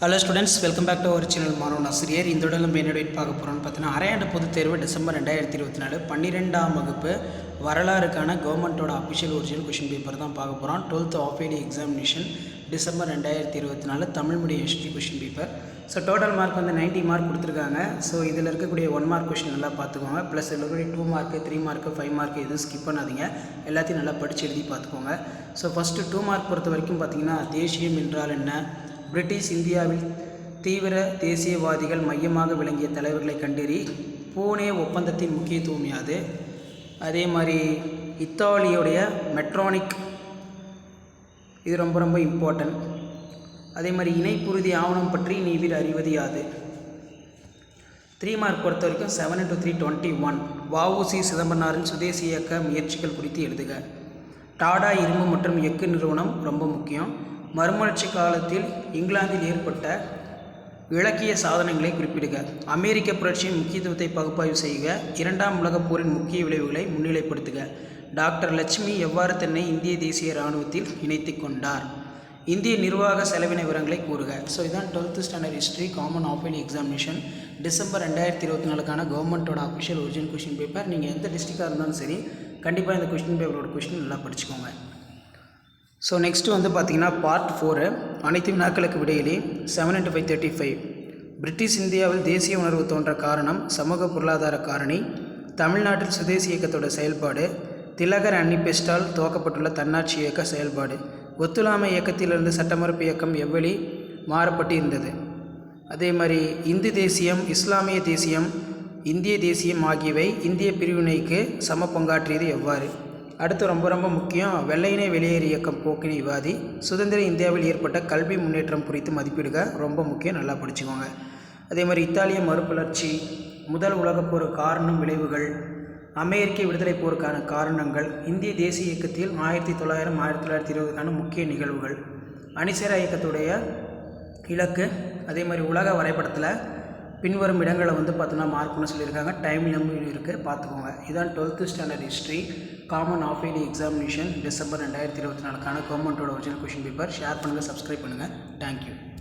Hello students, welcome back to our channel. மாணவன் ஆசிரியர். இந்த உடல் நம்ம என்ன பார்க்க போகிறோம்னு பார்த்தீங்கன்னா, அரையாண்டு பொதுத் தேர்வு டிசம்பர் 2024 12ஆம் வகுப்பு வரலாறுக்கான கவர்மெண்ட்டோட அஃபிஷியல் ஒரிஜினல் கொஷின் பேப்பர் தான் பார்க்க போகிறோம். 12th half yearly examination December 2024 Tamil medium history question paper. So total mark வந்து 90 மார்க் கொடுத்துருக்காங்க. ஸோ இதில் இருக்கக்கூடிய 1 மார்க் கொஷின் நல்லா பார்த்துக்கோங்க. ப்ளஸ் இதில் இருக்கக்கூடிய 2 மார்க்கு 3 மார்க்கு 5 மார்க்கு எதுவும் ஸ்கிப் பண்ணாதீங்க. எல்லாத்தையும் நல்லா படித்து எழுதி பார்த்துக்கோங்க. ஸோ ஃபஸ்ட்டு 2 மார்க் பொறுத்த வரைக்கும் பார்த்தீங்கன்னா, தேசியம் என்றால் என்ன, பிரிட்டிஷ் இந்தியாவில் தீவிர தேசியவாதிகள் மையமாக விளங்கிய தலைவர்களை கண்டறி, பூனே ஒப்பந்தத்தின் முக்கியத்துவம் யாது, அதே மாதிரி இத்தாலியோடைய மெட்ரானிக், இது ரொம்ப ரொம்ப இம்பார்ட்டன்ட். அதே மாதிரி இணைப்புறுதி ஆவணம் பற்றி நீவிர் அறிவது யாது. 3 மார்க் பொறுத்த வரைக்கும் 7 into 3 21. வஉசி சிதம்பரனாரின் சுதேசி இயக்க முயற்சிகள் குறித்து எழுதுக. டாடா இரும்பு மற்றும் எஃகு நிறுவனம் ரொம்ப முக்கியம். மறுமலர்ச்சி காலத்தில் இங்கிலாந்தில் ஏற்பட்ட இலக்கிய சாதனைகளை குறிப்பிடுக. அமெரிக்க புரட்சியின் முக்கியத்துவத்தை பகுப்பாய்வு செய்க. 2ஆம் உலகப் போரின் முக்கிய விளைவுகளை முன்னிலைப்படுத்துக. டாக்டர் லட்சுமி எவ்வாறு தன்னை இந்திய தேசிய இராணுவத்தில் இணைத்து கொண்டார். இந்திய நிர்வாக செலவின விவரங்களை கூறுக. ஸோ இதுதான் 12th standard history common half yearly examination December 2024 கவர்மெண்ட்டோட அஃபிஷியல் ஒரிஜினல் கொஷின் பேப்பர். நீங்கள் எந்த டிஸ்ட்ரிக்டாக இருந்தாலும் சரி, கண்டிப்பாக இந்த கொஷின் பேப்பரோட கொஷின் நல்லா படிச்சுக்கோங்க. ஸோ நெக்ஸ்ட்டு வந்து பார்த்திங்கன்னா பார்ட் 4 அனைத்து வினாக்களுக்கு விடையிலே 7 into 5 35. பிரிட்டிஷ் இந்தியாவில் தேசிய உணர்வு தோன்ற காரணம் சமூக பொருளாதார காரணி. தமிழ்நாட்டில் சுதேசி இயக்கத்தோட செயல்பாடு. திலகர் அன்னிபெஸ்டால் துவக்கப்பட்டுள்ள தன்னாட்சி இயக்க செயல்பாடு. ஒத்துழையாமை இயக்கத்திலிருந்து சட்டமறுப்பு இயக்கம் எவ்வழி மாறப்பட்டு இருந்தது. அதே மாதிரி இந்து தேசியம், இஸ்லாமிய தேசியம், இந்திய தேசியம் ஆகியவை இந்திய பிரிவினைக்கு சம பங்காற்றியது எவ்வாறு. அடுத்து ரொம்ப ரொம்ப முக்கியம், வெள்ளையினை வெளியேறு இயக்கம் போக்கினை விவாதி. சுதந்திர இந்தியாவில் ஏற்பட்ட கல்வி முன்னேற்றம் குறித்து மதிப்பிடுக. ரொம்ப முக்கியம், நல்லா படிச்சுக்கோங்க. அதே மாதிரி இத்தாலிய மறுமலர்ச்சி, முதல் உலகப் போர் காரணம் விளைவுகள், அமெரிக்க விடுதலை போருக்கான காரணங்கள், இந்திய தேசிய இயக்கத்தில் 1900 1920க்கான முக்கிய நிகழ்வுகள், அணிசேரா இயக்கத்துடைய இலக்கு. அதே மாதிரி உலக வரைபடத்தில் பின்வரும் இடங்களை வந்து பார்த்தோன்னா மார்க்னு சொல்லியிருக்காங்க. டைம் லிமிட் இருக்குது, பார்த்துக்கோங்க. இதுதான் 12th standard history common half yearly examination December 2024 கவர்மெண்ட்டோட ஒரிஜினல் கொஷின் பேப்பர். ஷேர் பண்ணுங்கள், சப்ஸ்கிரைப் பண்ணுங்கள். தேங்க்யூ.